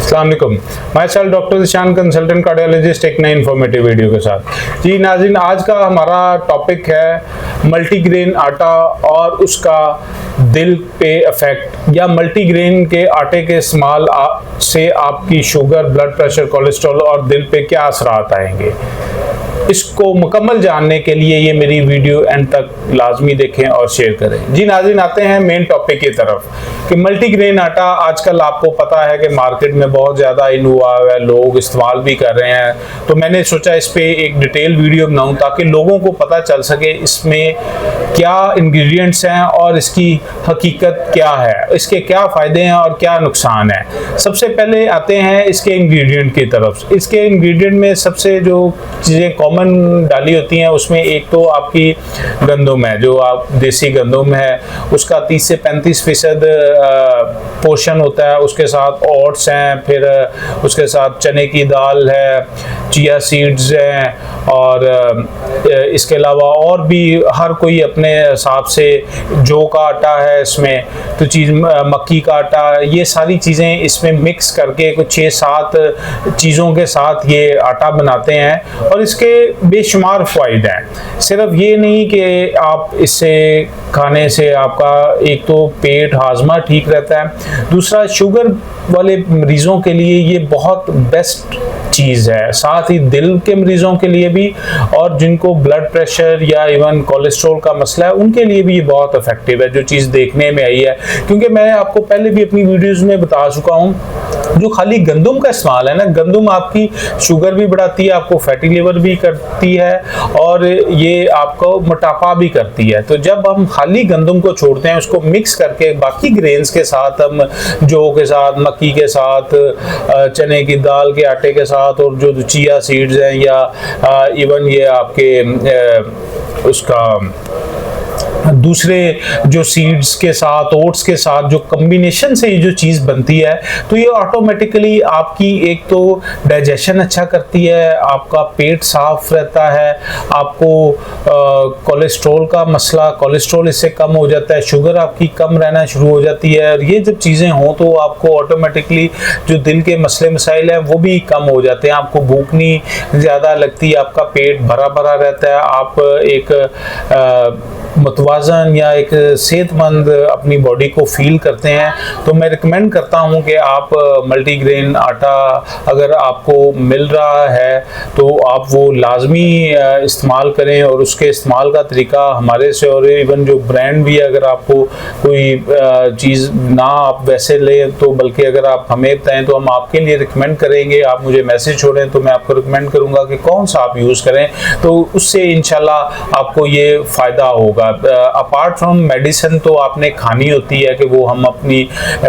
अस्सलाम वालेकुम। My self doctor Zeeshan, consultant cardiologist, एक नई इन्फॉर्मेटिव वीडियो के साथ। जी नाज़रीन, आज का हमारा टॉपिक है मल्टीग्रेन आटा और उसका दिल पे इफेक्ट, या मल्टीग्रेन के आटे के इस्तेमाल से आपकी शुगर, ब्लड प्रेशर, कोलेस्ट्रॉल और दिल पे क्या असरात आएंगे। इसको मुकम्मल जानने के लिए ये मेरी वीडियो एंड तक लाजमी देखें और शेयर करें। जी नाज़रीन, आते हैं मेन टॉपिक की तरफ कि मल्टीग्रेन आटा आजकल आपको पता है कि मार्केट में बहुत ज़्यादा इन हुआ है, लोग इस्तेमाल भी कर रहे हैं। तो मैंने सोचा इस पे एक डिटेल वीडियो बनाऊं ताकि लोगों को पता चल सके इसमें क्या इंग्रेडिएंट्स हैं और इसकी हकीकत क्या है, इसके क्या फ़ायदे हैं और क्या नुकसान है। सबसे पहले आते हैं इसके इंग्रेडिएंट की तरफ। इसके इंग्रेडिएंट में सबसे जो चीज़ें कॉमन डाली होती हैं उसमें एक तो आपकी गंदम है, जो आप देसी गंदम है उसका 30 से 35% पोर्शन होता है। उसके साथ ओट्स हैं, फिर उसके साथ चने की दाल है, चिया सीड्स हैं, और इसके अलावा और भी हर कोई अपने हिसाब से जौ का आटा है इसमें, तो चीज़ मक्की का आटा, ये सारी चीज़ें इसमें मिक्स करके कुछ 6-7 चीज़ों के साथ ये आटा बनाते हैं और इसके बेशुमार फ़ायदे हैं। सिर्फ ये नहीं कि आप इससे खाने से आपका एक तो पेट हाजमा ठीक रहता है, दूसरा शुगर वाले मरीज़ों के लिए ये बहुत बेस्ट चीज़ है, साथ ही दिल के मरीज़ों के लिए भी, और जिनको ब्लड प्रेशर या इवन कोलेस्ट्रॉल का मसला है उनके लिए भी ये बहुत इफेक्टिव है, जो चीज़ देखने में आई है। क्योंकि मैं आपको पहले भी अपनी वीडियोज़ में बता चुका हूँ, जो खाली गंदम का इस्तेमाल है ना, गंदम आपकी शुगर भी बढ़ाती है, आपको फैटी लिवर भी करती है और ये आपको मोटापा भी करती है। तो जब हम खाली गंदम को छोड़ते हैं, उसको मिक्स करके बाकी ग्रेन्स के साथ, हम जौ के साथ, मक्की के साथ, चने की दाल के आटे के साथ, और जो चिया सीड्स हैं या इवन ये आपके उसका दूसरे जो सीड्स के साथ, ओट्स के साथ जो कॉम्बिनेशन से ये जो चीज़ बनती है, तो ये ऑटोमेटिकली आपकी एक तो डाइजेशन अच्छा करती है, आपका पेट साफ रहता है, आपको कोलेस्ट्रॉल का मसला, कोलेस्ट्रॉल इससे कम हो जाता है, शुगर आपकी कम रहना शुरू हो जाती है। और ये जब चीज़ें हों तो आपको ऑटोमेटिकली जो दिल के मसले मसाइल हैं वो भी कम हो जाते हैं, आपको भूख नहीं ज़्यादा लगती, आपका पेट भरा भरा रहता है, आप एक मुतवाज़न या एक सेहतमंद अपनी बॉडी को फील करते हैं। तो मैं रिकमेंड करता हूं कि आप मल्टीग्रेन आटा अगर आपको मिल रहा है तो आप वो लाजमी इस्तेमाल करें, और उसके इस्तेमाल का तरीका हमारे से, और इवन जो ब्रांड भी है, अगर आपको कोई चीज़ ना आप वैसे लें तो बल्कि अगर आप हमें बताएं तो हम आपके लिए रिकमेंड करेंगे। आप मुझे मैसेज छोड़ें तो मैं आपको रिकमेंड करूँगा कि कौन सा आप यूज़ करें, तो उससे इंशाल्लाह आपको ये फ़ायदा होगा। अपार्ट फ्रॉम मेडिसिन तो आपने खानी होती है कि वो हम अपनी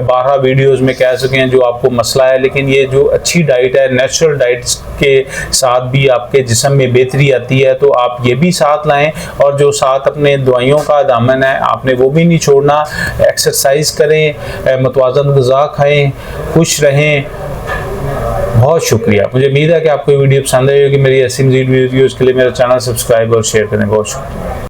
12 वीडियोस में कह सकें जो आपको मसला है, लेकिन ये जो अच्छी डाइट है, नेचुरल डाइट्स के साथ भी आपके जिस्म में बेहतरी आती है, तो आप ये भी साथ लाएं, और जो साथ अपने दवाइयों का दामन है आपने वो भी नहीं छोड़ना। एक्सरसाइज करें, मुतवाज़न ग़िज़ा खाएं, खुश रहें। बहुत शुक्रिया। मुझे उम्मीद है कि आपको ये वीडियो पसंद आई होगी। मेरी ऐसी मज़ीद वीडियोज़ के लिए मेरा चैनल सब्सक्राइब और शेयर करें। बहुत शुक्रिया।